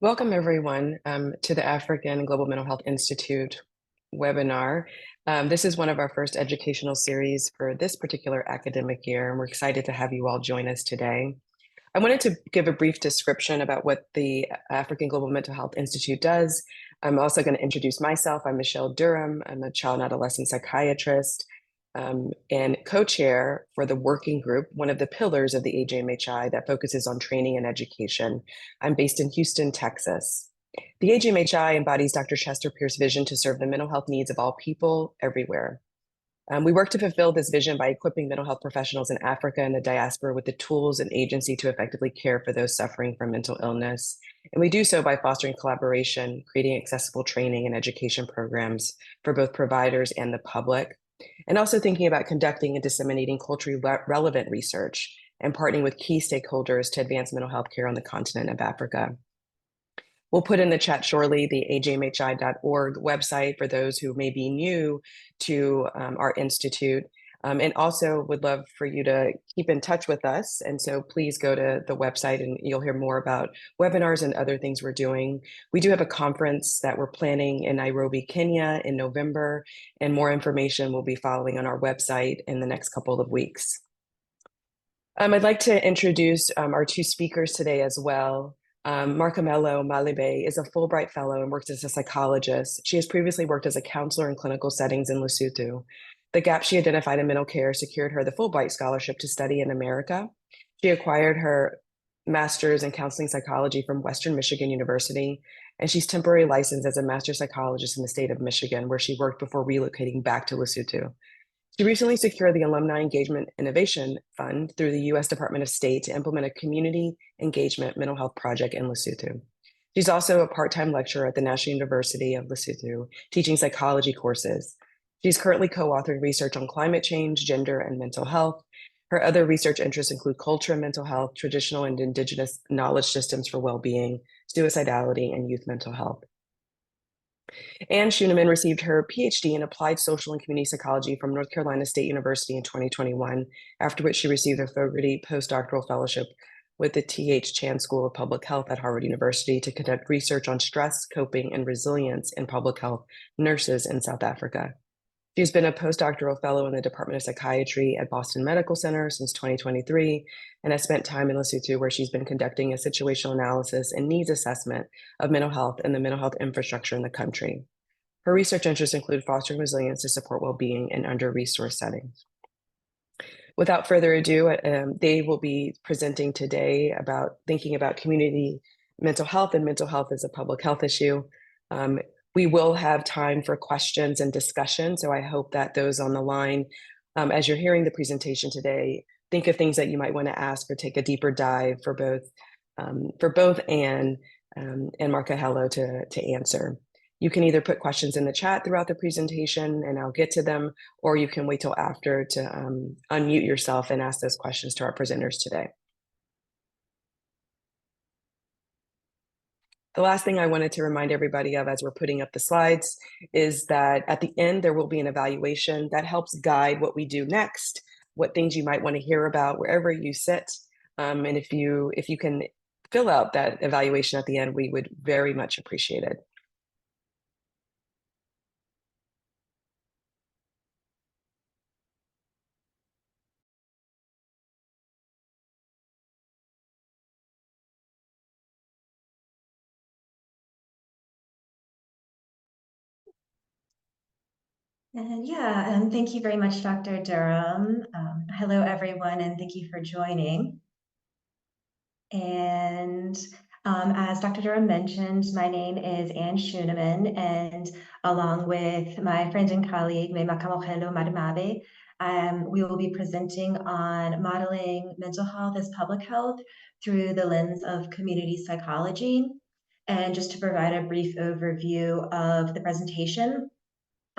Welcome, everyone, to the African Global Mental Health Institute webinar. This is one of our first educational series for this particular academic year, and we're excited to have you all join us today. I wanted to give a brief description about what the African Global Mental Health Institute does. I'm also going to introduce myself. I'm Michelle Durham. I'm a child and adolescent psychiatrist and co-chair for the working group, one of the pillars of the AGMHI that focuses on training and education. I'm based in Houston, Texas. The AGMHI embodies Dr. Chester Pierce's vision to serve the mental health needs of all people everywhere. We work to fulfill this vision by equipping mental health professionals in Africa and the diaspora with the tools and agency to effectively care for those suffering from mental illness. And we do so by fostering collaboration, creating accessible training and education programs for both providers and the public, and also thinking about conducting and disseminating culturally relevant research and partnering with key stakeholders to advance mental health care on the continent of Africa. We'll put in the chat shortly the ajmhi.org website for those who may be new to our institute. And also would love for you to keep in touch with us. And so please go to the website and you'll hear more about webinars and other things we're doing. We do have a conference that we're planning in Nairobi, Kenya in November, and more information will be following on our website in the next couple of weeks. I'd like to introduce our two speakers today as well. Makamohelo Malimabe is a Fulbright Fellow and works as a psychologist. She has previously worked as a counselor in clinical settings in Lesotho. The gap she identified in mental care secured her the Fulbright Scholarship to study in America. She acquired her master's in counseling psychology from Western Michigan University, and she's temporarily licensed as a master psychologist in the state of Michigan, where she worked before relocating back to Lesotho. She recently secured the Alumni Engagement Innovation Fund through the U.S. Department of State to implement a community engagement mental health project in Lesotho. She's also a part-time lecturer at the National University of Lesotho, teaching psychology courses. She's currently co-authored research on climate change, gender, and mental health. Her other research interests include culture and mental health, traditional and indigenous knowledge systems for well-being, suicidality, and youth mental health. Anne Scheunemann received her PhD in Applied Social and Community Psychology from North Carolina State University in 2021, after which she received a Fogarty postdoctoral fellowship with the T.H. Chan School of Public Health at Harvard University to conduct research on stress, coping, and resilience in public health nurses in South Africa. She's been a postdoctoral fellow in the Department of Psychiatry at Boston Medical Center since 2023 and has spent time in Lesotho, where she's been conducting a situational analysis and needs assessment of mental health and the mental health infrastructure in the country. Her research interests include fostering resilience to support well-being in under-resourced settings. Without further ado, they will be presenting today about thinking about community mental health and mental health as a public health issue. We will have time for questions and discussion, so I hope that those on the line, as you're hearing the presentation today, think of things that you might want to ask or take a deeper dive for both Anne and Makamohelo to answer. You can either put questions in the chat throughout the presentation and I'll get to them, or you can wait till after to unmute yourself and ask those questions to our presenters today. The last thing I wanted to remind everybody of as we're putting up the slides is that at the end, there will be an evaluation that helps guide what we do next, what things you might want to hear about wherever you sit. And if you can fill out that evaluation at the end, we would very much appreciate it. And thank you very much, Dr. Durham. Hello, everyone, and thank you for joining. And as Dr. Durham mentioned, my name is Anne Scheunemann, and along with my friend and colleague, Makamohelo Malimabe, we will be presenting on modeling mental health as public health through the lens of community psychology. And just to provide a brief overview of the presentation,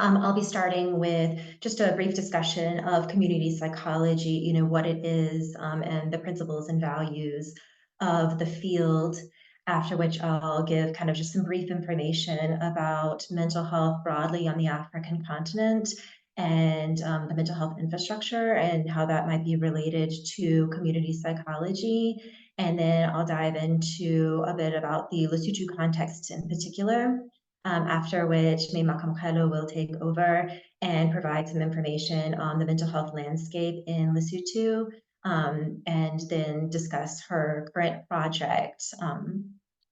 I'll be starting with just a brief discussion of community psychology, what it is, and the principles and values of the field, after which I'll give kind of just some brief information about mental health broadly on the African continent and the mental health infrastructure and how that might be related to community psychology. and then I'll dive into a bit about the Lesotho context in particular, after which May Makamohelo will take over and provide some information on the mental health landscape in Lesotho, and then discuss her current project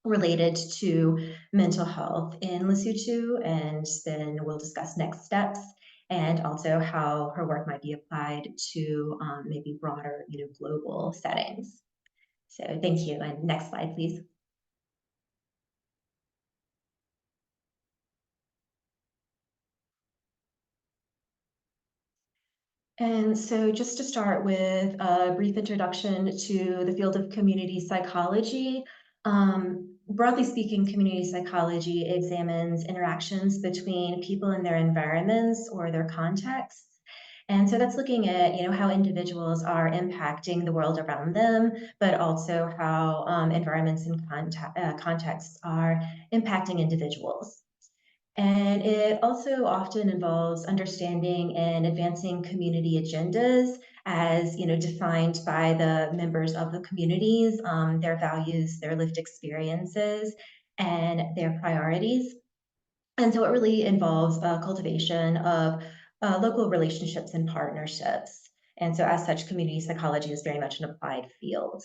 related to mental health in Lesotho, and then we'll discuss next steps and also how her work might be applied to maybe broader, global settings. So thank you. And next slide, please. And so just to start with a brief introduction to the field of community psychology. Broadly speaking, community psychology examines interactions between people and their environments or their contexts. And so that's looking at, how individuals are impacting the world around them, but also how environments and contexts are impacting individuals. And it also often involves understanding and advancing community agendas as, defined by the members of the communities, their values, their lived experiences, and their priorities. And so it really involves cultivation of local relationships and partnerships. And so as such, community psychology is very much an applied field.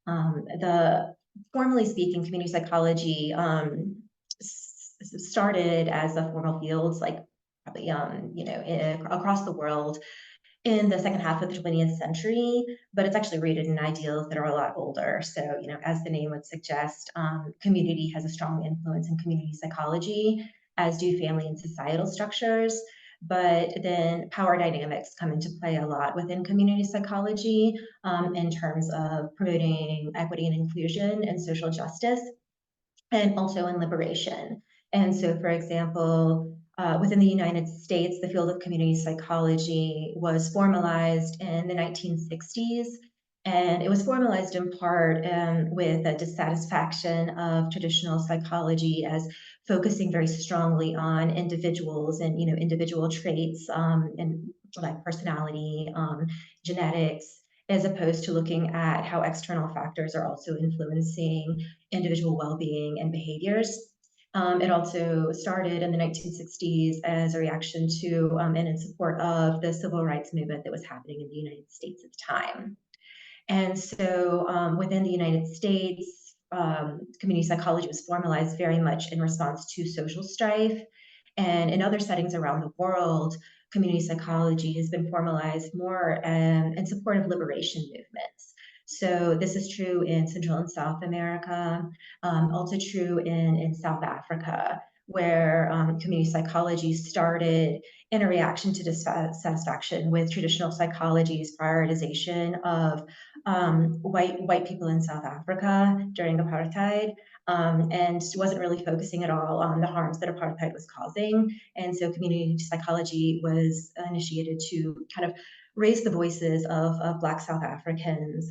The Formally speaking, community psychology started as a formal field, like probably across the world in the second half of the 20th century, but it's actually rooted in ideals that are a lot older. So, as the name would suggest, community has a strong influence in community psychology, as do family and societal structures. But then power dynamics come into play a lot within community psychology, in terms of promoting equity and inclusion and social justice, and also in liberation. And so, for example, within the United States, the field of community psychology was formalized in the 1960s. And it was formalized in part with a dissatisfaction of traditional psychology as focusing very strongly on individuals and, individual traits, and like personality, genetics, as opposed to looking at how external factors are also influencing individual well-being and behaviors. It also started in the 1960s as a reaction to and in support of the civil rights movement that was happening in the United States at the time. And so within the United States, community psychology was formalized very much in response to social strife. And in other settings around the world, community psychology has been formalized more in support of liberation movements. So this is true in Central and South America, also true in South Africa, where community psychology started in a reaction to dissatisfaction with traditional psychology's prioritization of white people in South Africa during apartheid, and wasn't really focusing at all on the harms that apartheid was causing. And so community psychology was initiated to kind of raise the voices of Black South Africans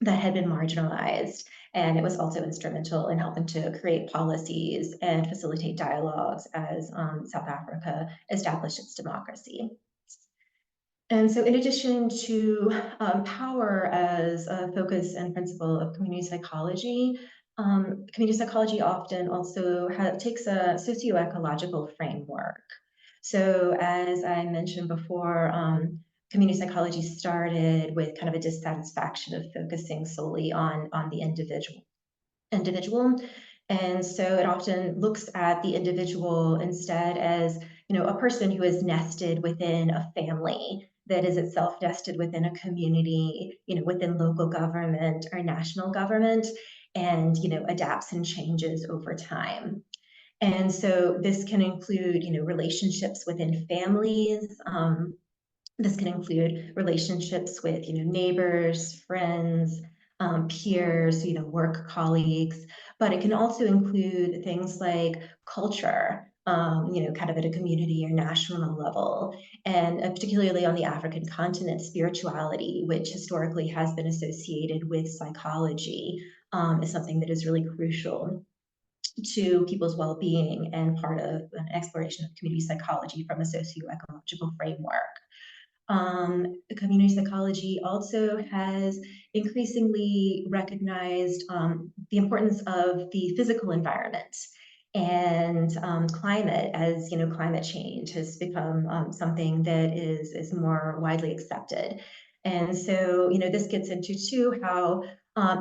that had been marginalized. And it was also instrumental in helping to create policies and facilitate dialogues as South Africa established its democracy. And so in addition to power as a focus and principle of community psychology often also takes a socio-ecological framework. So as I mentioned before, community psychology started with kind of a dissatisfaction of focusing solely on the individual. And so it often looks at the individual instead as, a person who is nested within a family that is itself nested within a community, within local government or national government, and, adapts and changes over time. And so this can include, relationships within families. This can include relationships with, neighbors, friends, peers, work colleagues, but it can also include things like culture, kind of at a community or national level, and particularly on the African continent, spirituality, which historically has been associated with psychology, is something that is really crucial to people's well-being and part of an exploration of community psychology from a socio-ecological framework. Community psychology also has increasingly recognized the importance of the physical environment and climate, as climate change has become something that is more widely accepted. And so, this gets into too how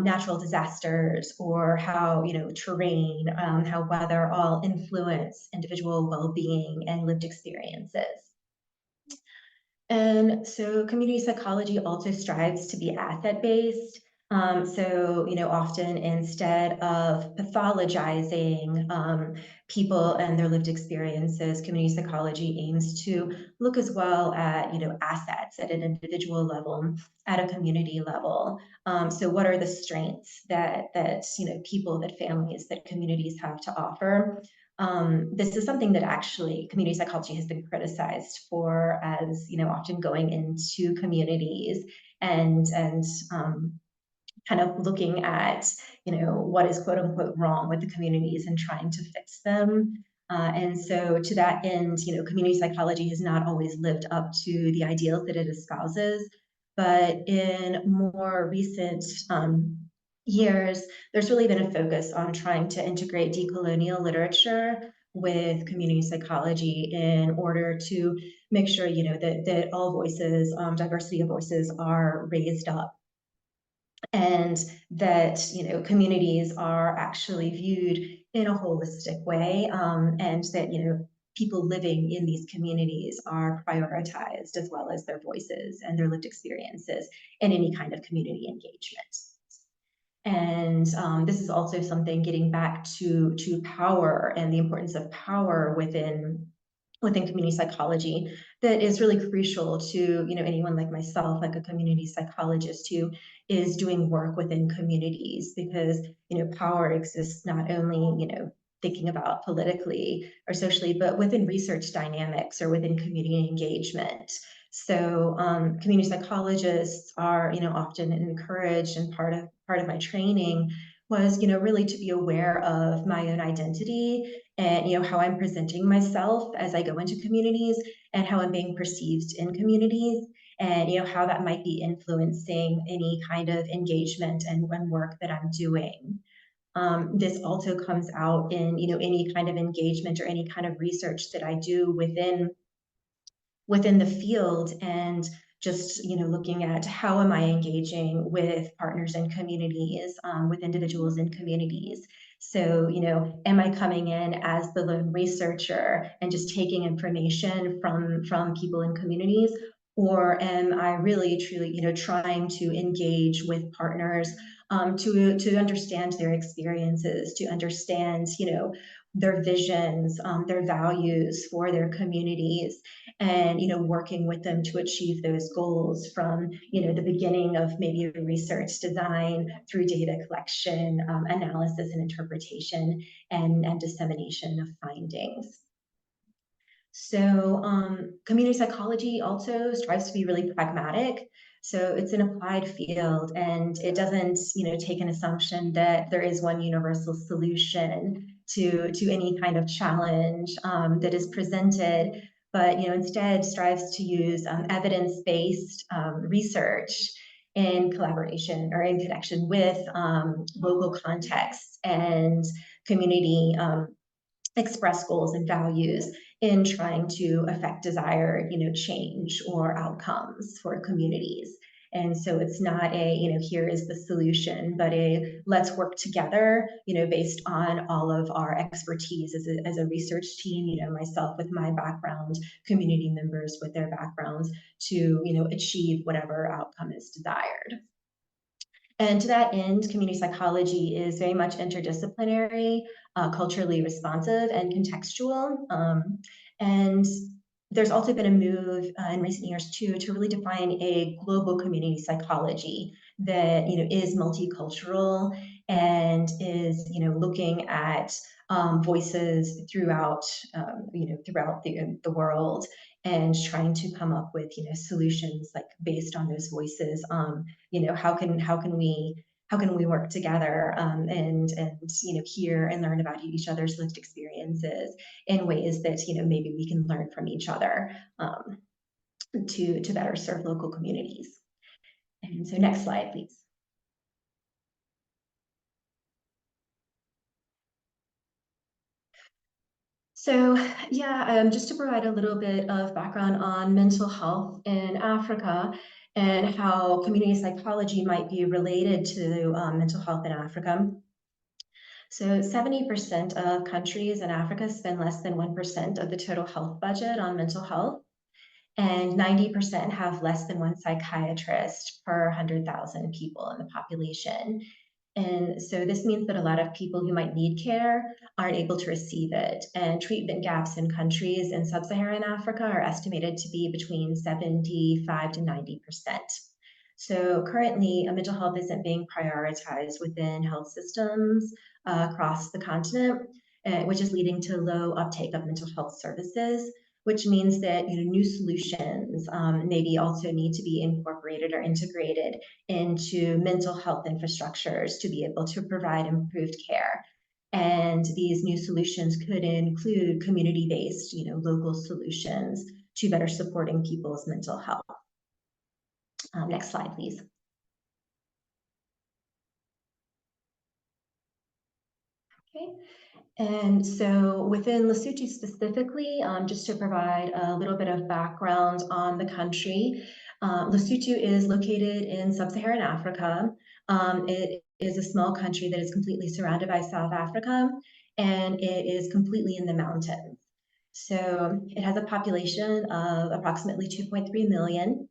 natural disasters or how terrain, how weather all influence individual well-being and lived experiences. And so community psychology also strives to be asset-based. So, often instead of pathologizing people and their lived experiences, community psychology aims to look as well at, assets at an individual level, at a community level. So what are the strengths that people, that families, that communities have to offer? This is something that actually community psychology has been criticized for, as often going into communities and kind of looking at what is quote unquote wrong with the communities and trying to fix them. And so to that end, community psychology has not always lived up to the ideals that it espouses. But in more recent years, there's really been a focus on trying to integrate decolonial literature with community psychology in order to make sure, that all voices, diversity of voices are raised up, and that communities are actually viewed in a holistic way, and that people living in these communities are prioritized, as well as their voices and their lived experiences in any kind of community engagement. And this is also something getting back to power and the importance of power within community psychology that is really crucial to anyone like myself, like a community psychologist who is doing work within communities, because power exists not only thinking about politically or socially, but within research dynamics or within community engagement. So community psychologists are often encouraged, and part of my training was really to be aware of my own identity and how I'm presenting myself as I go into communities, and how I'm being perceived in communities, and how that might be influencing any kind of engagement and work that I'm doing. This also comes out in any kind of engagement or any kind of research that I do within the field, and just looking at how am I engaging with partners in communities, with individuals in communities. So am I coming in as the lone researcher and just taking information from people in communities, or am I really truly trying to engage with partners, to understand their experiences, to understand their visions, their values for their communities, and working with them to achieve those goals, from the beginning of maybe research design through data collection, analysis and interpretation, and dissemination of findings. So community psychology also strives to be really pragmatic. So it's an applied field, and it doesn't take an assumption that there is one universal solution to any kind of challenge that is presented, but instead strives to use evidence-based research in collaboration or in connection with local contexts and community express goals and values in trying to affect desired change or outcomes for communities. And so it's not a here is the solution, but a let's work together based on all of our expertise as a research team, myself with my background, community members with their backgrounds, to achieve whatever outcome is desired. And to that end, community psychology is very much interdisciplinary, culturally responsive, and contextual. And there's also been a move in recent years too to really define a global community psychology that is multicultural and is looking at voices throughout throughout the world, and trying to come up with solutions like based on those voices. How can we work together, and hear and learn about each other's lived experiences in ways that maybe we can learn from each other. to better serve local communities. And so next slide, please. So yeah, just to provide a little bit of background on mental health in Africa and how community psychology might be related to mental health in Africa. So 70% of countries in Africa spend less than 1% of the total health budget on mental health, and 90% have less than one psychiatrist per 100,000 people in the population. And so this means that a lot of people who might need care aren't able to receive it. And treatment gaps in countries in sub-Saharan Africa are estimated to be between 75 to 90%. So currently, mental health isn't being prioritized within health systems across the continent, which is leading to low uptake of mental health services, which means that new solutions maybe also need to be incorporated or integrated into mental health infrastructures to be able to provide improved care. And these new solutions could include community-based, local solutions to better supporting people's mental health. Next slide, please. Okay. And so within Lesotho specifically, just to provide a little bit of background on the country, Lesotho is located in sub-Saharan Africa. It is a small country that is completely surrounded by South Africa, and it is completely in the mountains. So it has a population of approximately 2.3 million.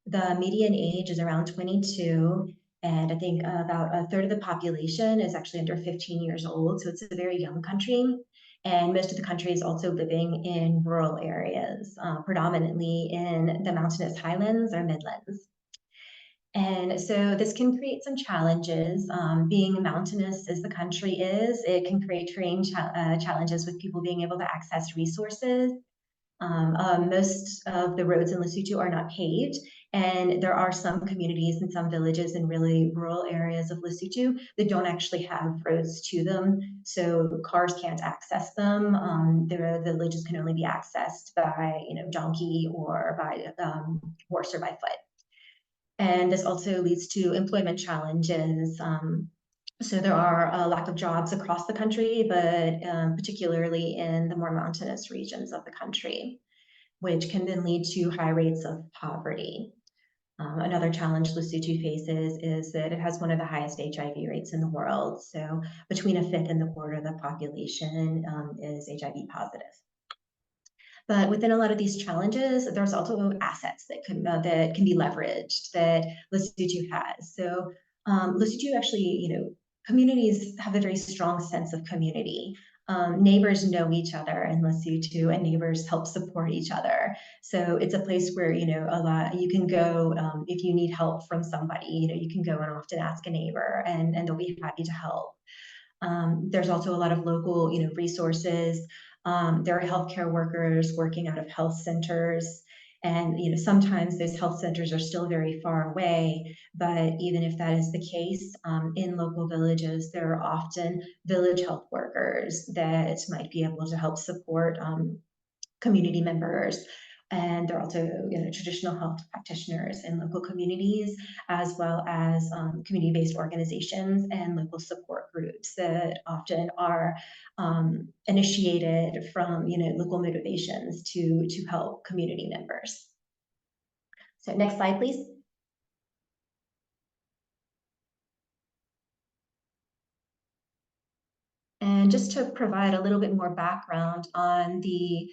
The median age is around 22, and I think about a third of the population is actually under 15 years old. So it's a very young country. And most of the country is also living in rural areas, predominantly in the mountainous highlands or midlands. And so this can create some challenges. Being mountainous as the country is, it can create terrain challenges with people being able to access resources. Most of the roads in Lesotho are not paved, and there are some communities and some villages in really rural areas of Lesotho that don't actually have roads to them, so cars can't access them. The villages can only be accessed by donkey or by horse or by foot. And this also leads to employment challenges. So there are a lack of jobs across the country, but particularly in the more mountainous regions of the country, which can then lead to high rates of poverty. Another challenge Lesotho faces is that it has one of the highest HIV rates in the world. So between a fifth and a quarter of the population is HIV positive. But within a lot of these challenges, there's also assets that can be leveraged that Lesotho has. So Lesotho actually, communities have a very strong sense of community. Neighbors know each other in Lesotho, and neighbors help support each other. So it's a place where you can go if you need help from somebody. You can go and often ask a neighbor, and they'll be happy to help. There's also a lot of local, resources. There are healthcare workers working out of health centers, and sometimes those health centers are still very far away. But even if that is the case, in local villages, there are often village health workers that might be able to help support community members. And there are also traditional health practitioners in local communities, as well as community-based organizations and local support groups that often are initiated from local motivations to help community members. So next slide, please. And just to provide a little bit more background on the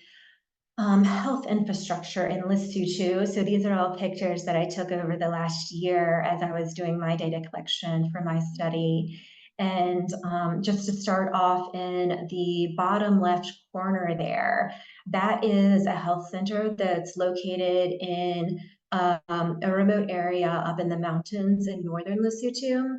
health infrastructure in Lesotho. So these are all pictures that I took over the last year as I was doing my data collection for my study. And just to start off in the bottom left corner there, that is a health center that's located in a remote area up in the mountains in northern Lesotho.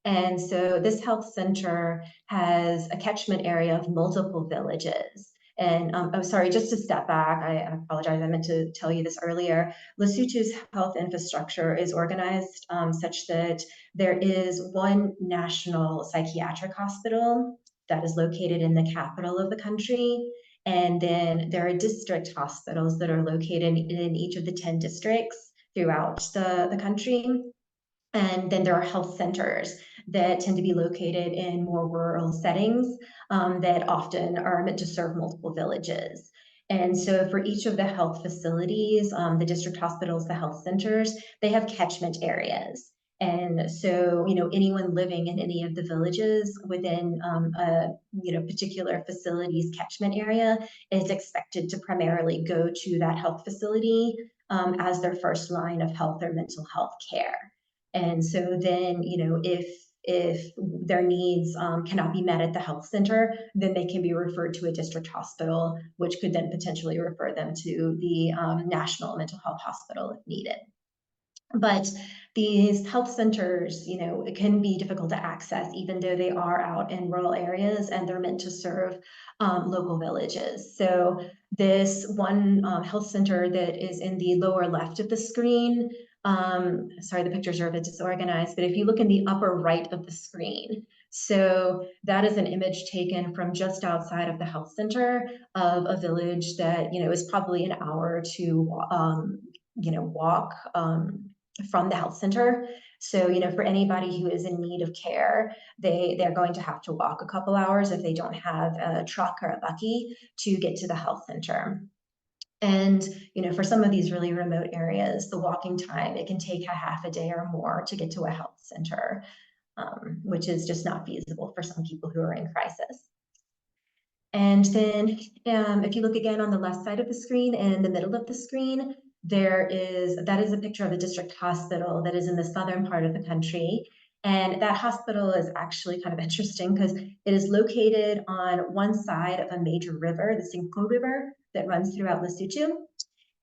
And so this health center has a catchment area of multiple villages. And oh, sorry, just to step back, I apologize, I meant to tell you this earlier. Lesotho's health infrastructure is organized such that there is one national psychiatric hospital that is located in the capital of the country. And then there are district hospitals that are located in each of the 10 districts throughout the country. And then there are health centers that tend to be located in more rural settings that often are meant to serve multiple villages. And so for each of the health facilities, the district hospitals, the health centers, they have catchment areas. And so, anyone living in any of the villages within a particular facility's catchment area is expected to primarily go to that health facility as their first line of health or mental health care. And so then, if their needs cannot be met at the health center, then they can be referred to a district hospital, which could then potentially refer them to the national mental health hospital if needed. But these health centers, it can be difficult to access, even though they are out in rural areas and they're meant to serve local villages. So this one health center that is in the lower left of the screen, sorry, the pictures are a bit disorganized, but if you look in the upper right of the screen, so that is an image taken from just outside of the health center of a village that, is probably an hour to, walk from the health center. So, for anybody who is in need of care, they're going to have to walk a couple hours if they don't have a truck or a buggy to get to the health center. And, for some of these really remote areas, the walking time, it can take a half a day or more to get to a health center, which is just not feasible for some people who are in crisis. And then if you look again on the left side of the screen and in the middle of the screen, that is a picture of a district hospital that is in the southern part of the country. And that hospital is actually kind of interesting because it is located on one side of a major river, the Cinco River, that runs throughout Lesotho.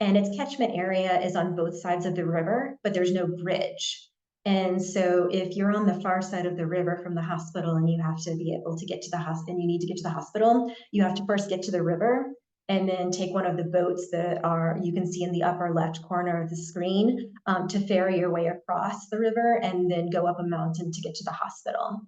And its catchment area is on both sides of the river, but there's no bridge. And so if you're on the far side of the river from the hospital and you have to be able to get to the hospital, and you need to get to the hospital, you have to first get to the river and then take one of the boats that you can see in the upper left corner of the screen to ferry your way across the river and then go up a mountain to get to the hospital.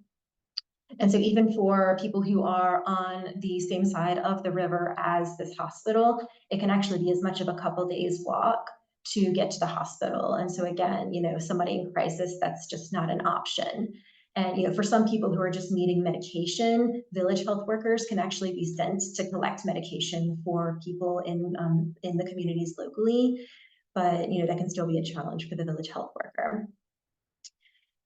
And so even for people who are on the same side of the river as this hospital, it can actually be as much of a couple days walk to get to the hospital. And so again, somebody in crisis, that's just not an option. And for some people who are just needing medication, village health workers can actually be sent to collect medication for people in the communities locally. But that can still be a challenge for the village health worker.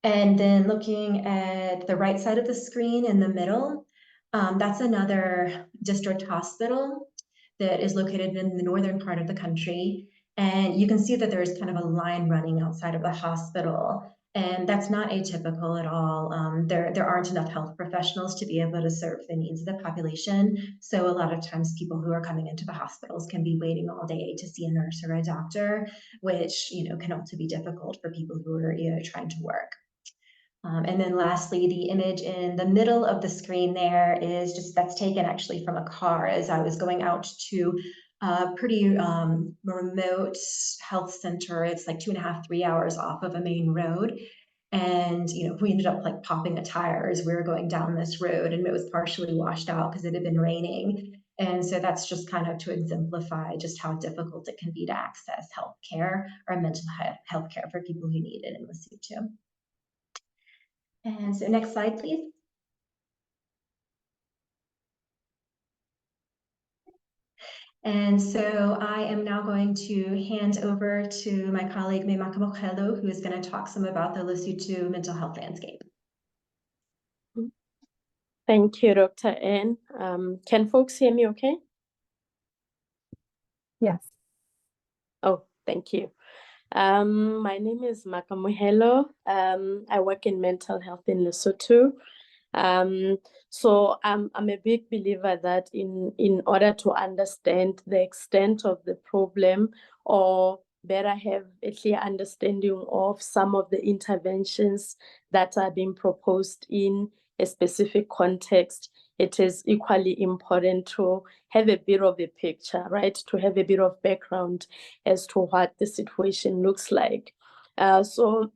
And then looking at the right side of the screen in the middle, that's another district hospital that is located in the northern part of the country. And you can see that there's kind of a line running outside of the hospital. And that's not atypical at all. There aren't enough health professionals to be able to serve the needs of the population. So a lot of times people who are coming into the hospitals can be waiting all day to see a nurse or a doctor, which can also be difficult for people who are trying to work. And then lastly, the image in the middle of the screen there is that's taken actually from a car as I was going out to a pretty remote health center. It's like 2.5, 3 hours off of a main road. And, we ended up like popping a tire as we were going down this road, and it was partially washed out because it had been raining. And so that's just kind of to exemplify just how difficult it can be to access healthcare or mental health care for people who need it in Lesotho. And so next slide, please. And so I am now going to hand over to my colleague, Makamohelo, who is going to talk some about the Lesotho mental health landscape. Thank you, Dr. Anne. Can folks hear me okay? Yes. Oh, thank you. My name is Makamohelo. I work in mental health in Lesotho. So I'm a big believer that in order to understand the extent of the problem, or better have a clear understanding of some of the interventions that are being proposed in a specific context, it is equally important to have a bit of a picture, right? To have a bit of background as to what the situation looks like. So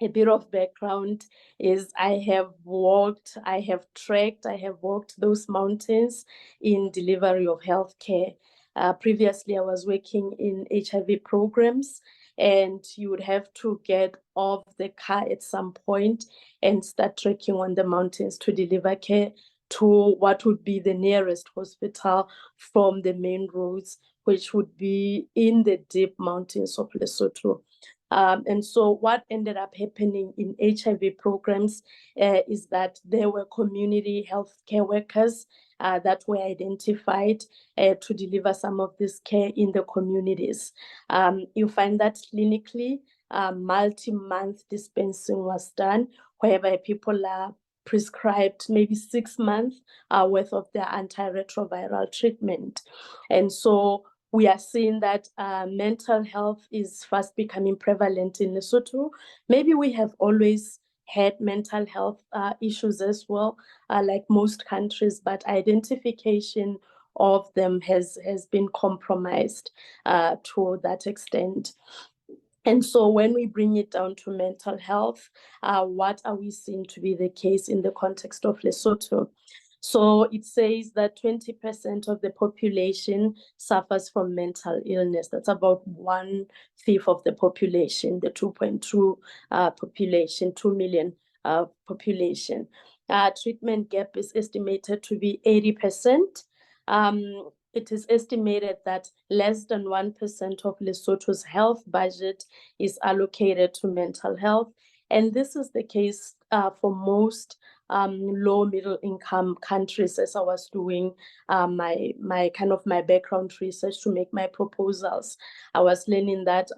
a bit of background is I have walked those mountains in delivery of healthcare. Previously, I was working in HIV programs, and you would have to get off the car at some point and start trekking on the mountains to deliver care to what would be the nearest hospital from the main roads, which would be in the deep mountains of Lesotho. And so what ended up happening in HIV programs is that there were community healthcare workers that were identified to deliver some of this care in the communities. You find that clinically, multi-month dispensing was done, whereby people are prescribed maybe 6 months worth of their antiretroviral treatment. And so we are seeing that mental health is fast becoming prevalent in Lesotho. Maybe we have always had mental health issues as well, like most countries, but identification of them has been compromised to that extent. And so when we bring it down to mental health, what are we seeing to be the case in the context of Lesotho? So it says that 20% of the population suffers from mental illness. That's about 1/5 of the population, the 2.2 population, 2 million population. Treatment gap is estimated to be 80%. It is estimated that less than 1% of Lesotho's health budget is allocated to mental health. And this is the case for most low middle income countries. As I was doing my background research to make my proposals, I was learning that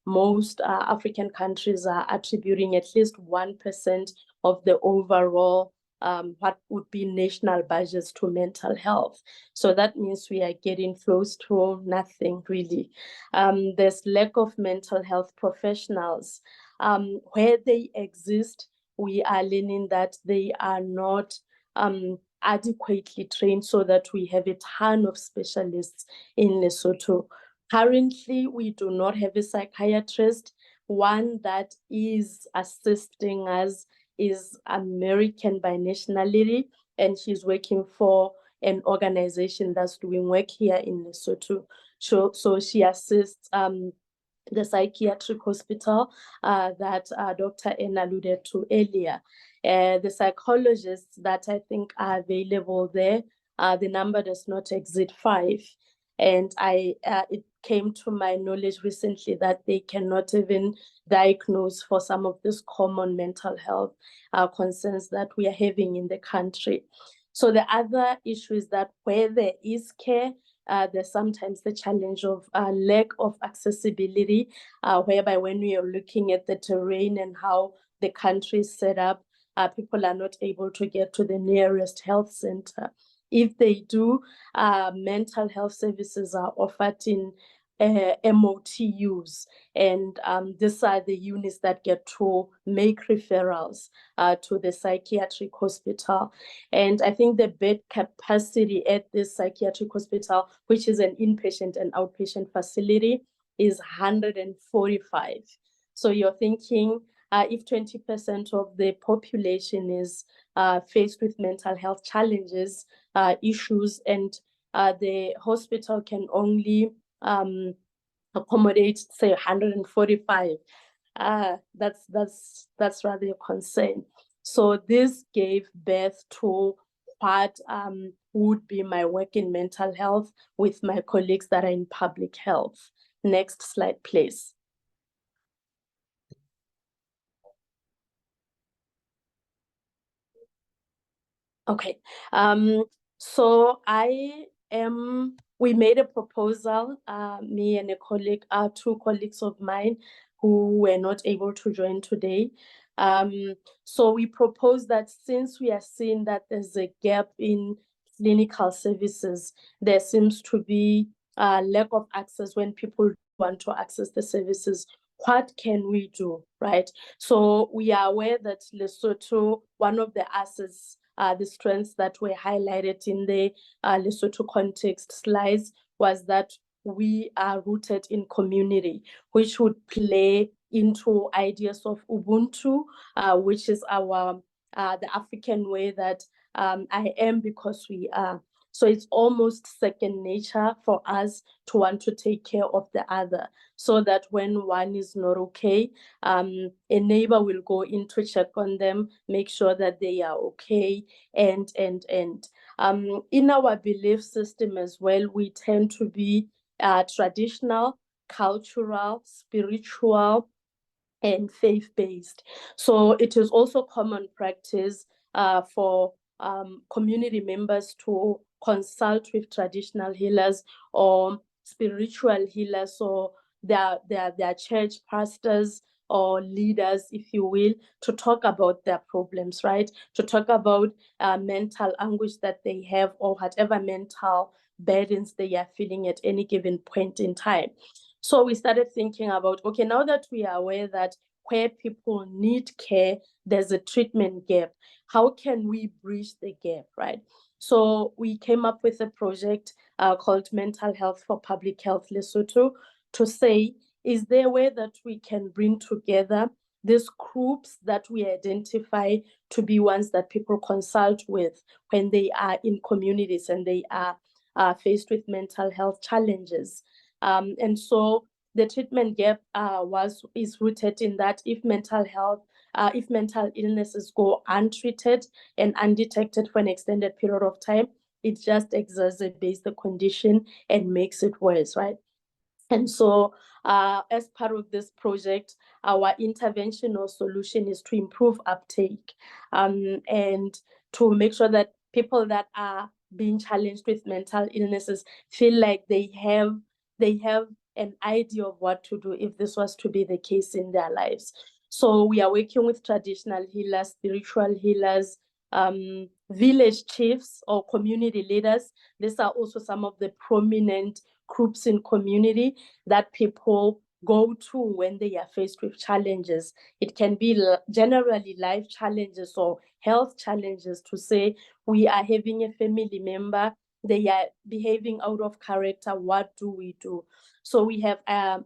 most African countries are attributing at least 1% of the overall what would be national budgets to mental health. So that means we are getting close to nothing, really. There's lack of mental health professionals. Where they exist, we are learning that they are not adequately trained so that we have a ton of specialists in Lesotho. Currently, we do not have a psychiatrist. One that is assisting us is American by nationality, and she's working for an organization that's doing work here in Lesotho. So she assists the psychiatric hospital that Dr. N alluded to earlier. The psychologists that I think are available there, the number does not exceed 5. And it came to my knowledge recently that they cannot even diagnose for some of these common mental health concerns that we are having in the country. So the other issue is that where there is care, there's sometimes the challenge of lack of accessibility, whereby when we are looking at the terrain and how the country is set up, people are not able to get to the nearest health center. If they do, mental health services are offered in MOTUs, and these are the units that get to make referrals to the psychiatric hospital. And I think the bed capacity at this psychiatric hospital, which is an inpatient and outpatient facility, is 145. So you're thinking if 20% of the population is faced with mental health challenges, issues, and the hospital can only accommodate, say, 145. That's rather a concern. So this gave birth to what would be my work in mental health with my colleagues that are in public health. Next slide, please. Okay, so we made a proposal, me and a colleague, two colleagues of mine who were not able to join today. So we proposed that since we are seeing that there's a gap in clinical services, there seems to be a lack of access when people want to access the services. What can we do, right? So we are aware that Lesotho, one of the assets, the strengths that were highlighted in the Lesotho context slides was that we are rooted in community, which would play into ideas of Ubuntu, which is our the African way that I am because we are. So it's almost second nature for us to want to take care of the other, so that when one is not okay, a neighbor will go in to check on them, make sure that they are okay, and in our belief system as well, we tend to be traditional, cultural, spiritual, and faith-based. So it is also common practice for community members to consult with traditional healers or spiritual healers, or their church pastors or leaders, if you will, to talk about their problems, right? To talk about mental anguish that they have, or whatever mental burdens they are feeling at any given point in time. So we started thinking about, okay, now that we are aware that where people need care, there's a treatment gap, how can we bridge the gap, right? So we came up with a project called Mental Health for Public Health Lesotho, to say, is there a way that we can bring together these groups that we identify to be ones that people consult with when they are in communities and they are faced with mental health challenges. And so the treatment gap is rooted in that if mental illnesses go untreated and undetected for an extended period of time, it just exacerbates the condition and makes it worse, right? And so as part of this project, our intervention or solution is to improve uptake and to make sure that people that are being challenged with mental illnesses feel like they have an idea of what to do if this was to be the case in their lives. So we are working with traditional healers, spiritual healers, village chiefs or community leaders. These are also some of the prominent groups in community that people go to when they are faced with challenges. It can be generally life challenges or health challenges, to say we are having a family member, they are behaving out of character, what do we do? So we have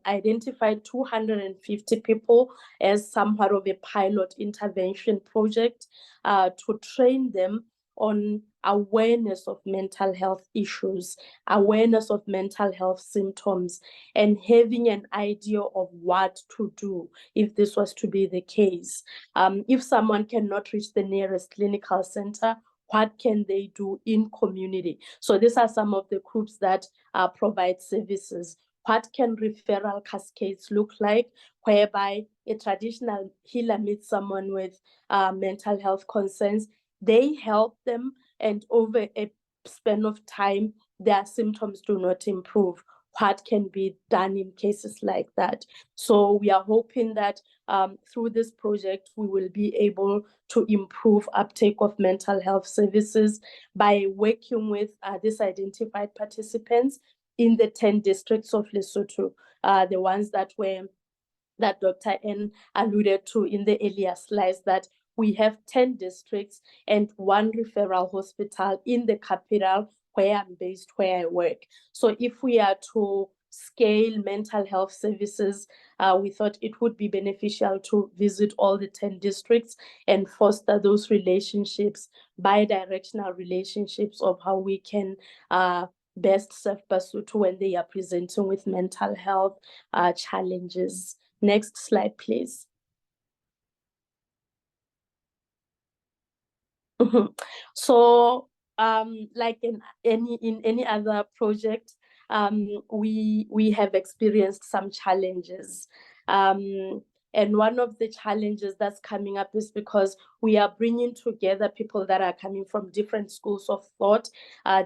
identified 250 people as somewhat of a pilot intervention project to train them on awareness of mental health issues, awareness of mental health symptoms, and having an idea of what to do if this was to be the case. If someone cannot reach the nearest clinical center, what can they do in community? So these are some of the groups that provide services. What can referral cascades look like, whereby a traditional healer meets someone with mental health concerns, they help them, and over a span of time, their symptoms do not improve. What can be done in cases like that? So we are hoping that through this project, we will be able to improve uptake of mental health services by working with these identified participants in the 10 districts of Lesotho, the ones that Dr. N alluded to in the earlier slides, that we have 10 districts and 1 referral hospital in the capital where I'm based, where I work. So if we are to scale mental health services, we thought it would be beneficial to visit all the 10 districts and foster those relationships, bi-directional relationships of how we can best serve Basotho when they are presenting with mental health challenges. Next slide, please. So, like in any other project, we have experienced some challenges. And one of the challenges that's coming up is because we are bringing together people that are coming from different schools of thought,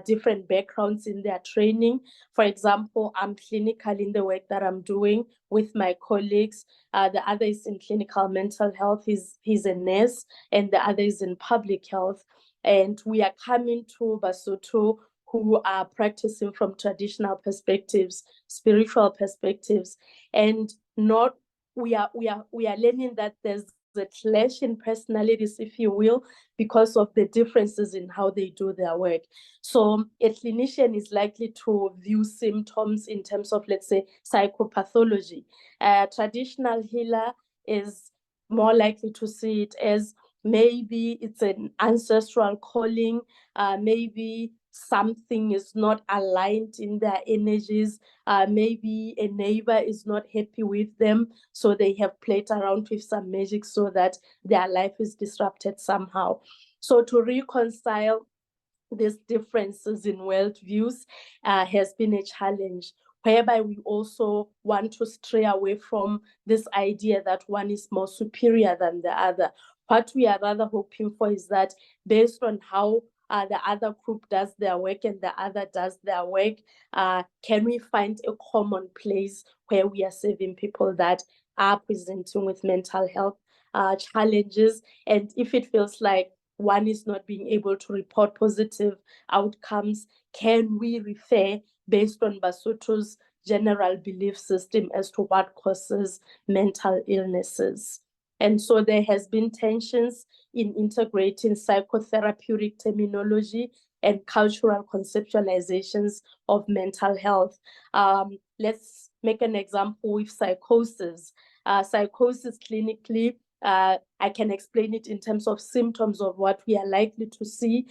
different backgrounds in their training. For example, I'm clinical in the work that I'm doing with my colleagues. The other is in clinical mental health. He's a nurse, and the other is in public health. And we are coming to Basotho who are practicing from traditional perspectives, spiritual perspectives, and not we are learning that there's a clash in personalities, if you will, because of the differences in how they do their work. So a clinician is likely to view symptoms in terms of, let's say, psychopathology. A traditional healer is more likely to see it as maybe it's an ancestral calling, maybe something is not aligned in their energies, maybe a neighbor is not happy with them, so they have played around with some magic so that their life is disrupted somehow. So to reconcile these differences in worldviews has been a challenge, whereby we also want to stray away from this idea that one is more superior than the other. What we are rather hoping for is that based on how the other group does their work and the other does their work, can we find a common place where we are serving people that are presenting with mental health challenges? And if it feels like one is not being able to report positive outcomes, can we refer based on Basotho's general belief system as to what causes mental illnesses? And so there has been tensions in integrating psychotherapeutic terminology and cultural conceptualizations of mental health. Let's make an example with psychosis. Psychosis clinically, I can explain it in terms of symptoms of what we are likely to see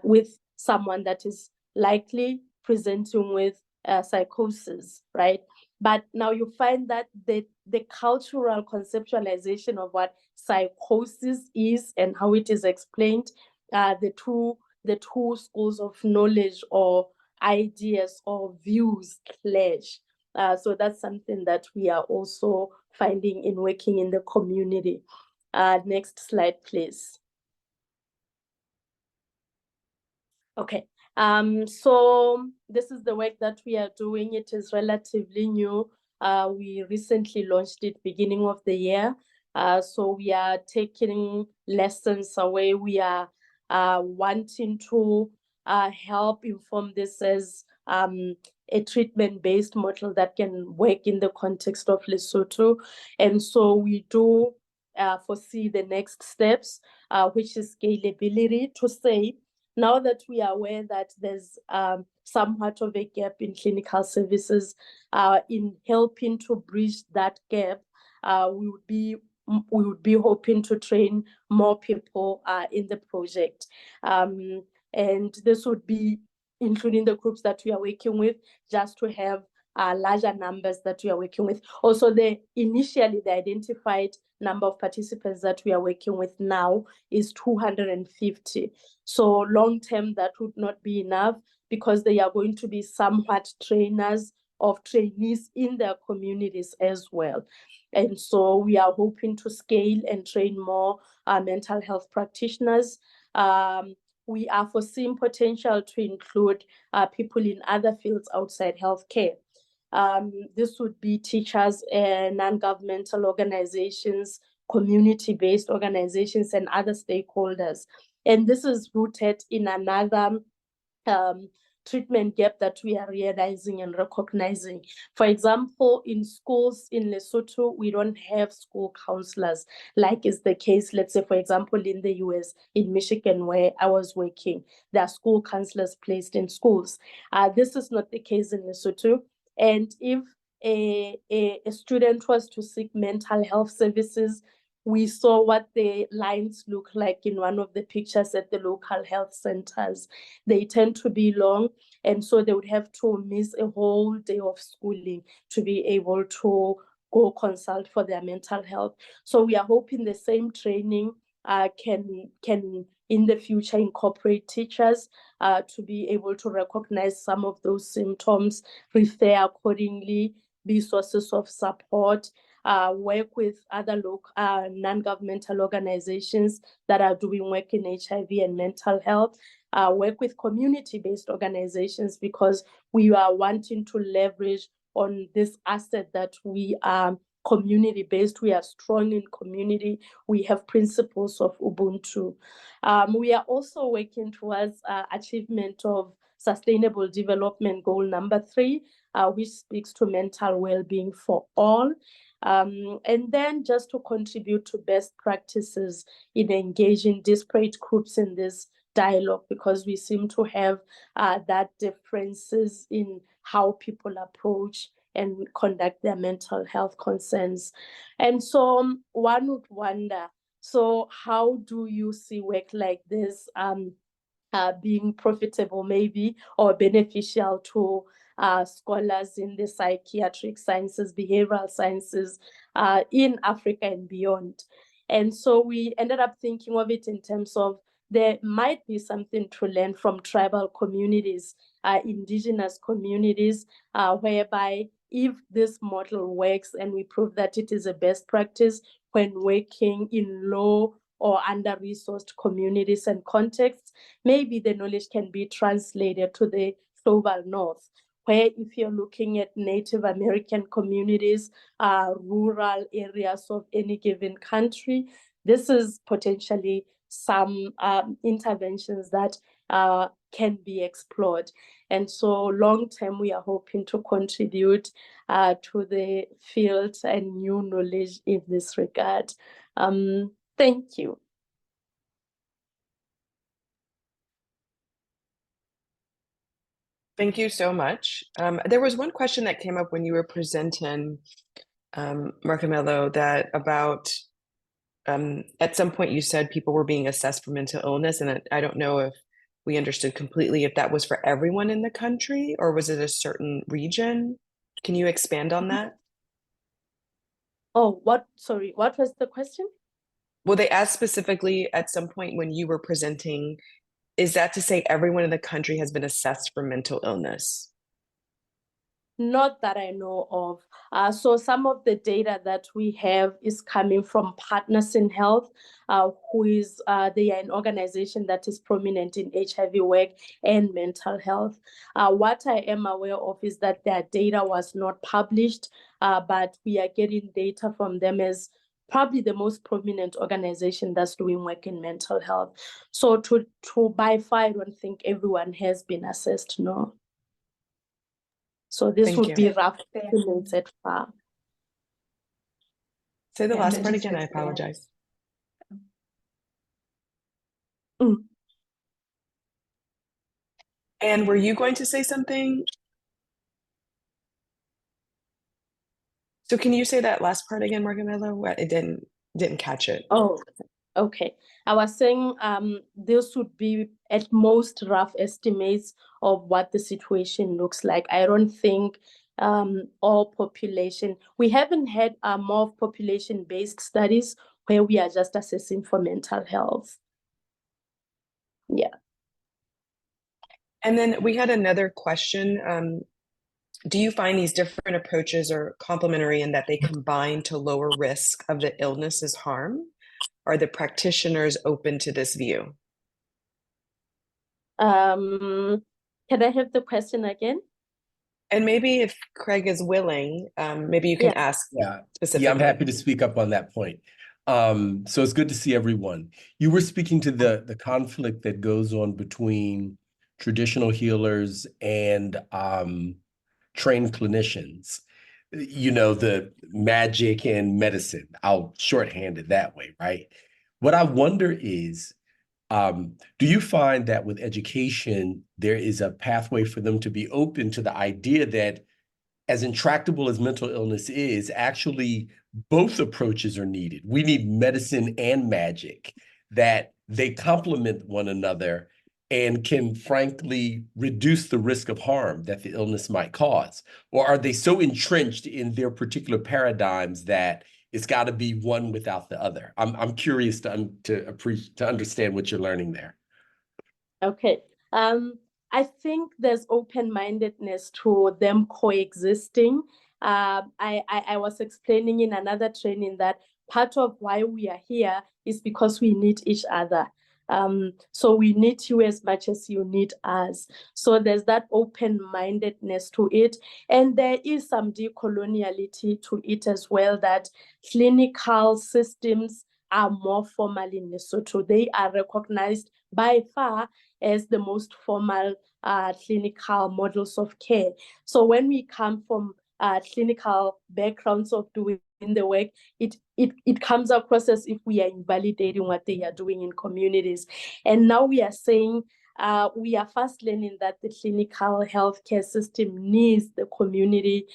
with someone that is likely presenting with psychosis, right? But now you find that the cultural conceptualization of what psychosis is and how it is explained, the two schools of knowledge or ideas or views clash. So that's something that we are also finding in working in the community. Next slide, please. Okay, so this is the work that we are doing. It is relatively new. We recently launched it beginning of the year. So we are taking lessons away. We are wanting to help inform this as a treatment-based model that can work in the context of Lesotho. And so we do foresee the next steps, which is scalability, to say, now that we are aware that there's somewhat of a gap in clinical services, in helping to bridge that gap, we would be hoping to train more people in the project. And this would be including the groups that we are working with, just to have larger numbers that we are working with. Also, initially the identified number of participants that we are working with now is 250. So long term, that would not be enough, because they are going to be somewhat trainers of trainees in their communities as well. And so we are hoping to scale and train more mental health practitioners. We are foreseeing potential to include people in other fields outside healthcare. This would be teachers, non-governmental organizations, community-based organizations, and other stakeholders. And this is rooted in another treatment gap that we are realizing and recognizing. For example, in schools in Lesotho, we don't have school counselors, like is the case, let's say, for example, in the US, in Michigan, where I was working, there are school counselors placed in schools. This is not the case in Lesotho. And if a student was to seek mental health services, we saw what the lines look like in one of the pictures at the local health centers. They tend to be long, and so they would have to miss a whole day of schooling to be able to go consult for their mental health. So we are hoping the same training can in the future incorporate teachers to be able to recognize some of those symptoms, refer accordingly, be sources of support, work with other local non-governmental organizations that are doing work in HIV and mental health, work with community-based organizations, because we are wanting to leverage on this asset that we are community-based. We are strong in community. We have principles of Ubuntu. We are also working towards achievement of Sustainable Development Goal number 3, which speaks to mental well-being for all. And then just to contribute to best practices in engaging disparate groups in this dialogue, because we seem to have that differences in how people approach and conduct their mental health concerns. And so one would wonder, so how do you see work like this being profitable maybe or beneficial to scholars in the psychiatric sciences, behavioral sciences in Africa and beyond? And so we ended up thinking of it in terms of there might be something to learn from tribal communities, indigenous communities, whereby if this model works and we prove that it is a best practice when working in low or under-resourced communities and contexts, maybe the knowledge can be translated to the global north, where if you're looking at Native American communities, rural areas of any given country, this is potentially some interventions that can be explored. And so long term, we are hoping to contribute to the field and new knowledge in this regard. Thank you. Thank you so much. There was one question that came up when you were presenting, Makamohelo, that about at some point you said people were being assessed for mental illness, and I don't know if we understood completely if that was for everyone in the country or was it a certain region? Can you expand on that? Oh, sorry, what was the question? Well, they asked specifically at some point when you were presenting, is that to say everyone in the country has been assessed for mental illness? Not that I know of. So some of the data that we have is coming from Partners in Health, who is they are an organization that is prominent in HIV work and mental health. What I am aware of is that their data was not published, but we are getting data from them as probably the most prominent organization that's doing work in mental health. So to by far, I don't think everyone has been assessed, no. So this would be rough estimates at far. Say the last part again, I apologize. And were you going to say something? So can you say that last part again, Makamohelo? It didn't catch it. Oh, okay. I was saying this would be at most rough estimates of what the situation looks like. I don't think all population, we haven't had more population-based studies where we are just assessing for mental health. Yeah. And then we had another question. Do you find these different approaches are complementary in that they combine to lower risk of the illness's harm? Are the practitioners open to this view? Can I have the question again? And maybe if Craig is willing, maybe you can ask specifically. Yeah, I'm happy to speak up on that point. So it's good to see everyone. You were speaking to the conflict that goes on between traditional healers and trained clinicians. You know, the magic and medicine. I'll shorthand it that way, right? What I wonder is, do you find that with education, there is a pathway for them to be open to the idea that as intractable as mental illness is, actually both approaches are needed. We need medicine and magic, that they complement one another and can frankly reduce the risk of harm that the illness might cause? Or are they so entrenched in their particular paradigms that it's got to be one without the other? I'm curious to understand what you're learning there. Okay. I think there's open-mindedness to them coexisting. I was explaining in another training that part of why we are here is because we need each other. So we need you as much as you need us. So there's that open-mindedness to it. And there is some decoloniality to it as well, that clinical systems are more formal in Lesotho. They are recognized by far as the most formal clinical models of care. So when we come from clinical backgrounds of doing the work, it comes across as if we are invalidating what they are doing in communities. And now we are saying we are fast learning that the clinical healthcare system needs the community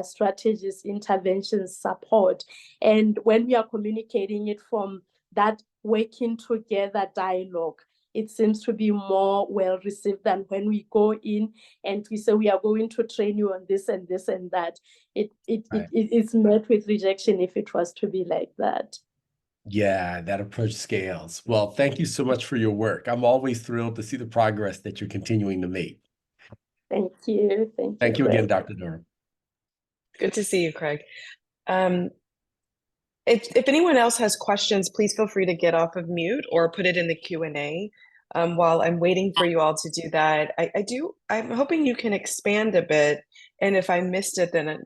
strategies, interventions, support. And when we are communicating it from that working together dialogue, it seems to be more well received than when we go in and we say we are going to train you on this and this and that. It's met with rejection if it was to be like that. Yeah, that approach scales. Well, thank you so much for your work. I'm always thrilled to see the progress that you're continuing to make. Thank you. Thank you again, Dr. Durham. Good to see you, Craig. If anyone else has questions, please feel free to get off of mute or put it in the Q&A. While I'm waiting for you all to do that, I'm hoping you can expand a bit. And if I missed it, then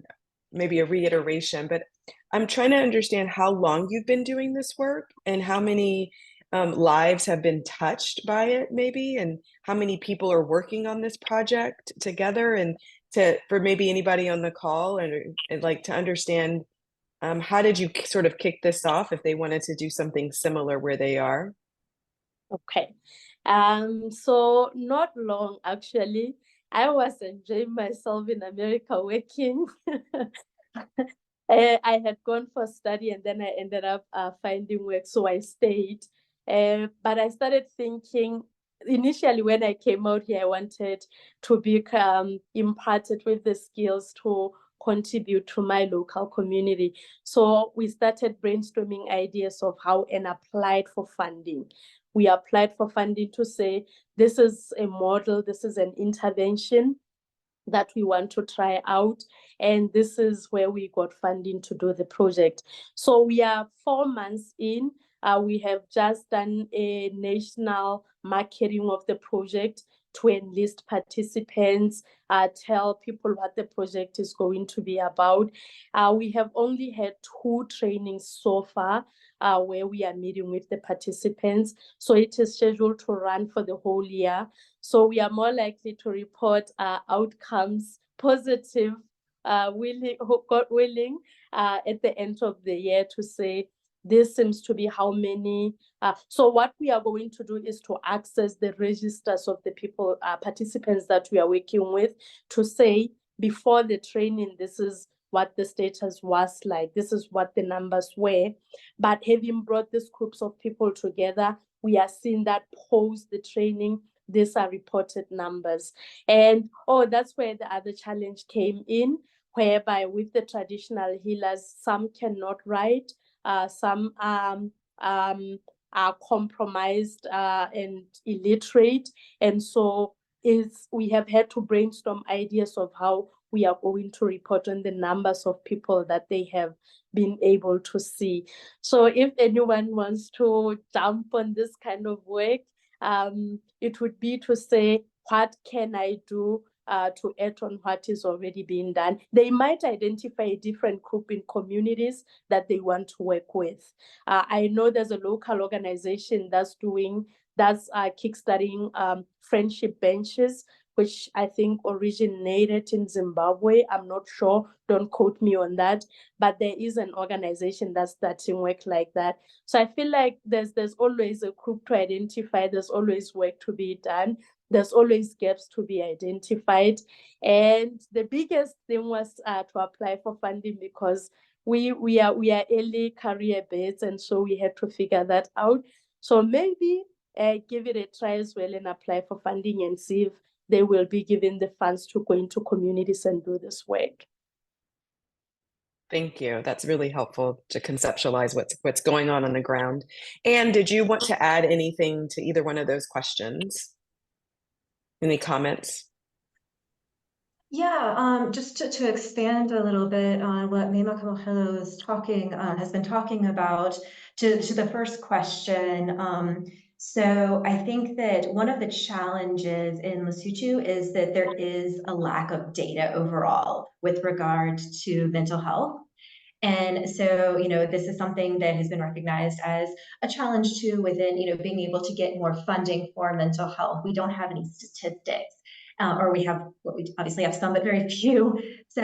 maybe a reiteration. But I'm trying to understand how long you've been doing this work and how many lives have been touched by it, maybe, and how many people are working on this project together, and for maybe anybody on the call and like to understand how did you sort of kick this off if they wanted to do something similar where they are? Okay. So not long, actually. I was enjoying myself in America working. I had gone for study and then I ended up finding work, so I stayed. But I started thinking, initially when I came out here, I wanted to become imparted with the skills to contribute to my local community. So we started brainstorming ideas of how and applied for funding. We applied for funding to say, this is a model, this is an intervention that we want to try out. And this is where we got funding to do the project. So we are 4 months in. We have just done a national marketing of the project to enlist participants, tell people what the project is going to be about. We have only had 2 trainings so far where we are meeting with the participants. So it is scheduled to run for the whole year. So we are more likely to report outcomes positive, God willing, at the end of the year to say, this seems to be how many. So what we are going to do is to access the registers of the people, participants that we are working with, to say, before the training, this is what the status was like, this is what the numbers were. But having brought these groups of people together, we are seeing that post the training, these are reported numbers. And that's where the other challenge came in, whereby with the traditional healers, some cannot write, some are compromised and illiterate. And so we have had to brainstorm ideas of how we are going to report on the numbers of people that they have been able to see. So if anyone wants to jump on this kind of work, it would be to say, what can I do to add on what is already being done? They might identify a different group in communities that they want to work with. I know there's a local organization that's kickstarting friendship benches, which I think originated in Zimbabwe. I'm not sure, don't quote me on that, but there is an organization that's starting work like that. So I feel like there's always a group to identify, there's always work to be done, there's always gaps to be identified. And the biggest thing was to apply for funding, because we are early career beds, and so we had to figure that out. So maybe give it a try as well and apply for funding and see if they will be given the funds to go into communities and do this work. Thank you. That's really helpful to conceptualize what's going on the ground. And did you want to add anything to either one of those questions? Any comments? Yeah, just to expand a little bit on what Makamohelo has been talking about to the first question. So I think that one of the challenges in Lesotho is that there is a lack of data overall with regard to mental health. And so, this is something that has been recognized as a challenge too within, being able to get more funding for mental health. We don't have any statistics. or we have, well, we obviously have some, but very few. So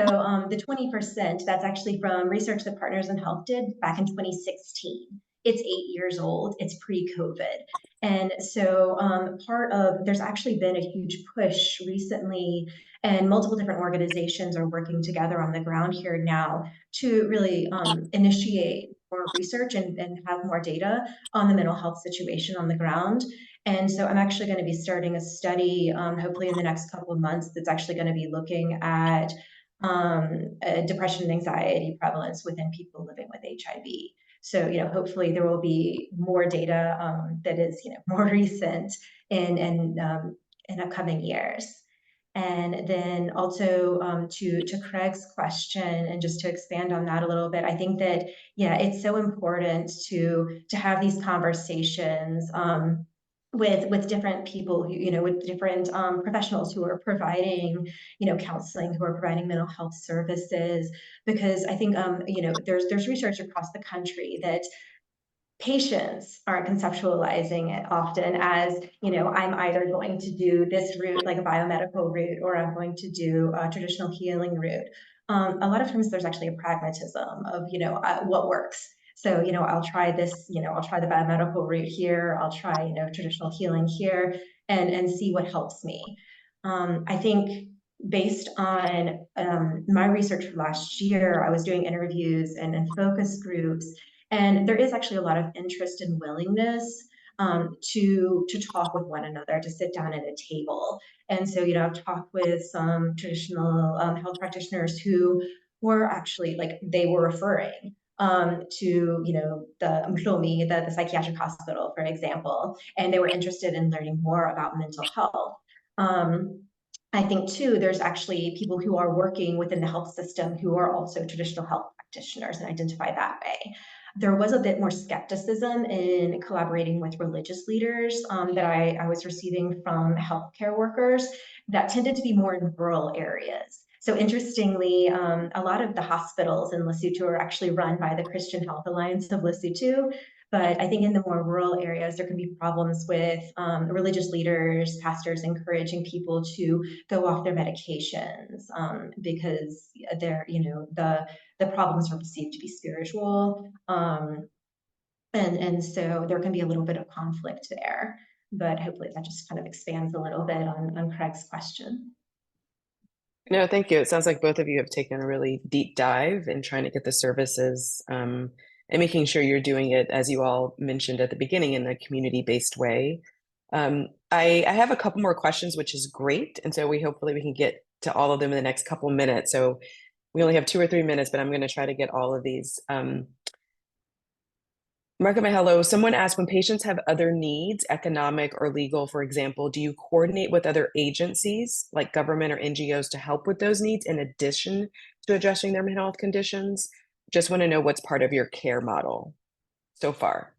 the 20%, that's actually from research that Partners in Health did back in 2016. It's 8 years old, it's pre-COVID. And so there's actually been a huge push recently, and multiple different organizations are working together on the ground here now to really initiate more research and have more data on the mental health situation on the ground. And so I'm actually going to be starting a study, hopefully in the next couple of months, that's actually going to be looking at depression and anxiety prevalence within people living with HIV. So, hopefully there will be more data that is, more recent in upcoming years. And then also to Craig's question, and just to expand on that a little bit, I think that, yeah, it's so important to have these conversations with different people who, with different professionals who are providing, counseling, who are providing mental health services, because I think, there's research across the country that patients aren't conceptualizing it often as, I'm either going to do this route, like a biomedical route, or I'm going to do a traditional healing route. A lot of times there's actually a pragmatism of, what works. So, I'll try this, I'll try the biomedical route here, I'll try, traditional healing here, and see what helps me. I think based on my research for last year, I was doing interviews and focus groups, and there is actually a lot of interest and willingness to talk with one another, to sit down at a table. And so, I've talked with some traditional health practitioners who were actually, like, they were referring to, the Mhlomi, the psychiatric hospital, for example, and they were interested in learning more about mental health. I think too, there's actually people who are working within the health system who are also traditional health practitioners and identify that way. There was a bit more skepticism in collaborating with religious leaders that I was receiving from healthcare workers that tended to be more in rural areas. So interestingly, a lot of the hospitals in Lesotho are actually run by the Christian Health Alliance of Lesotho. But I think in the more rural areas, there can be problems with religious leaders, pastors encouraging people to go off their medications because they're, the problems are perceived to be spiritual. And so there can be a little bit of conflict there. But hopefully that just kind of expands a little bit on Craig's question. No, thank you. It sounds like both of you have taken a really deep dive in trying to get the services and making sure you're doing it, as you all mentioned at the beginning, in a community-based way. I have a couple more questions, which is great. And so hopefully we can get to all of them in the next couple minutes. So we only have 2 or 3 minutes, but I'm going to try to get all of these. Makamohelo, someone asked, when patients have other needs, economic or legal, for example, do you coordinate with other agencies like government or NGOs to help with those needs in addition to addressing their mental health conditions? Just want to know what's part of your care model so far.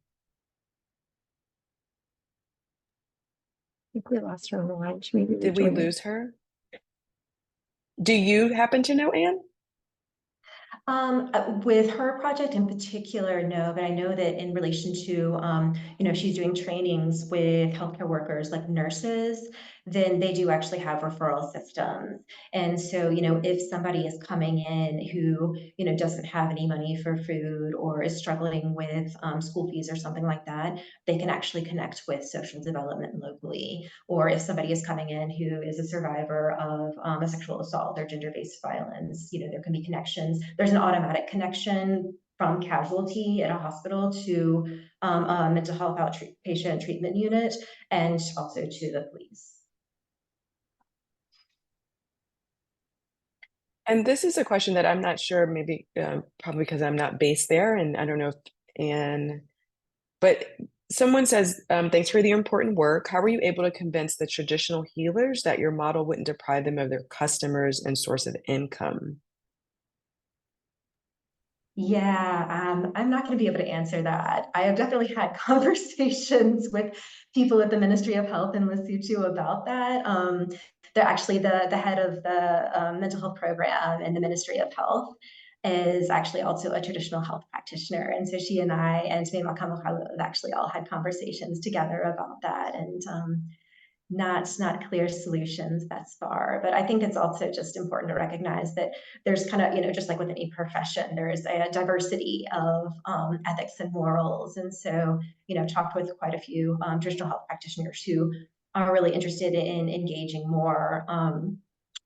I think we lost her on the line. Maybe Did we lose her? Do you happen to know, Anne? With her project in particular, no, but I know that in relation to, she's doing trainings with healthcare workers like nurses, then they do actually have referral systems. And so, if somebody is coming in who, doesn't have any money for food or is struggling with school fees or something like that, they can actually connect with social development locally. Or if somebody is coming in who is a survivor of a sexual assault or gender-based violence, there can be connections. There's an automatic connection from casualty at a hospital to a mental health outpatient treatment unit, and also to the police. And this is a question that I'm not sure, maybe probably because I'm not based there, and I don't know but someone says, thanks for the important work. How were you able to convince the traditional healers that your model wouldn't deprive them of their customers and source of income? Yeah, I'm not going to be able to answer that. I have definitely had conversations with people at the Ministry of Health in Lesotho about that. They're actually the head of the mental health program in the Ministry of Health is actually also a traditional health practitioner. And so she and I and me and Makamohelo have actually all had conversations together about that. And not clear solutions thus far. But I think it's also just important to recognize that there's kind of, just like with any profession, there's a diversity of ethics and morals. And so, talked with quite a few traditional health practitioners who are really interested in engaging more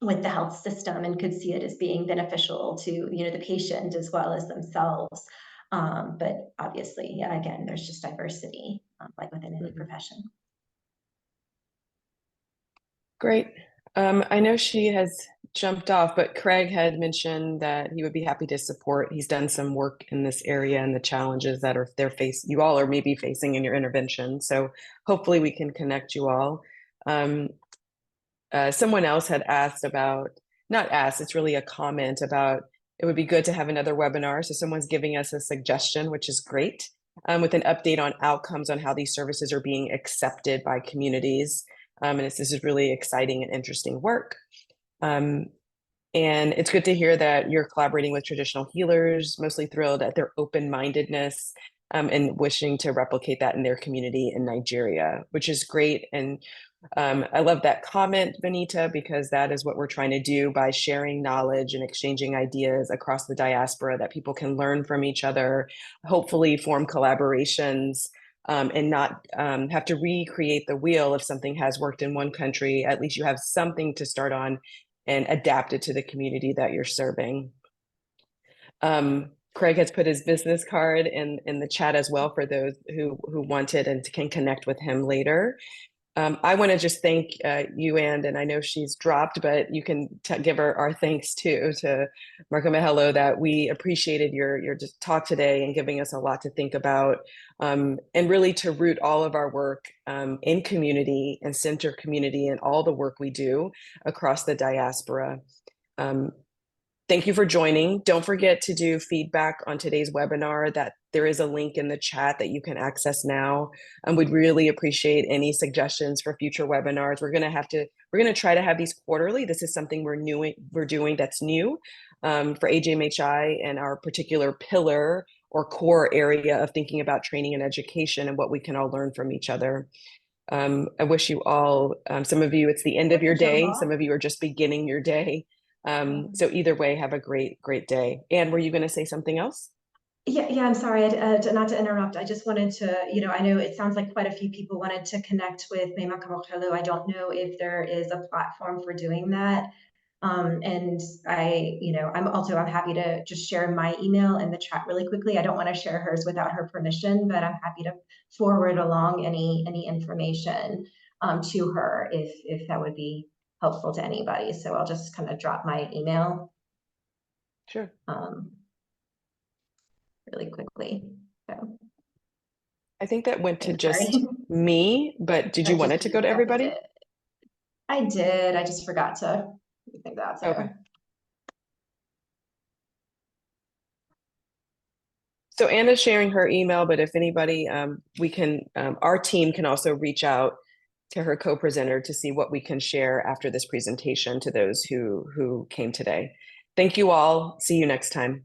with the health system and could see it as being beneficial to, the patient as well as themselves. But obviously, yeah, again, there's just diversity, like within any profession. Great. I know she has jumped off, but Craig had mentioned that he would be happy to support. He's done some work in this area and the challenges that you all are maybe facing in your intervention. So hopefully we can connect you all. Someone else had asked about, not asked, it's really a comment about it would be good to have another webinar. So someone's giving us a suggestion, which is great, with an update on outcomes on how these services are being accepted by communities. And this is really exciting and interesting work. And it's good to hear that you're collaborating with traditional healers, mostly thrilled at their open-mindedness and wishing to replicate that in their community in Nigeria, which is great. And I love that comment, Benita, because that is what we're trying to do by sharing knowledge and exchanging ideas across the diaspora, that people can learn from each other, hopefully form collaborations, and not have to recreate the wheel. If something has worked in one country, at least you have something to start on and adapt it to the community that you're serving. Craig has put his business card in the chat as well for those who want it and can connect with him later. I want to just thank you, and I know she's dropped, but you can give her our thanks too, to Makamohelo, that we appreciated your talk today and giving us a lot to think about, and really to root all of our work in community and center community and all the work we do across the diaspora. Thank you for joining. Don't forget to do feedback on today's webinar. That there is a link in the chat that you can access now. And we'd really appreciate any suggestions for future webinars. We're going to try to have these quarterly. This is something we're doing that's new for AJMHI and our particular pillar or core area of thinking about training and education and what we can all learn from each other. I wish you all, some of you, it's the end of your day. Some of you are just beginning your day. So either way, have a great day. Anne, were you going to say something else? Yeah, I'm sorry, not to interrupt. I just wanted to, I know it sounds like quite a few people wanted to connect with Makamohelo. I don't know if there is a platform for doing that. And I'm happy to just share my email in the chat really quickly. I don't want to share hers without her permission, but I'm happy to forward along any information to her if that would be helpful to anybody. So I'll just kind of drop my email. Sure. Really quickly. So I think that went to just me, but did you want it to go to everybody? I did. I just forgot to think that. So. Okay. So Anna's sharing her email, but if anybody, our team can also reach out to her co-presenter to see what we can share after this presentation to those who came today. Thank you all. See you next time.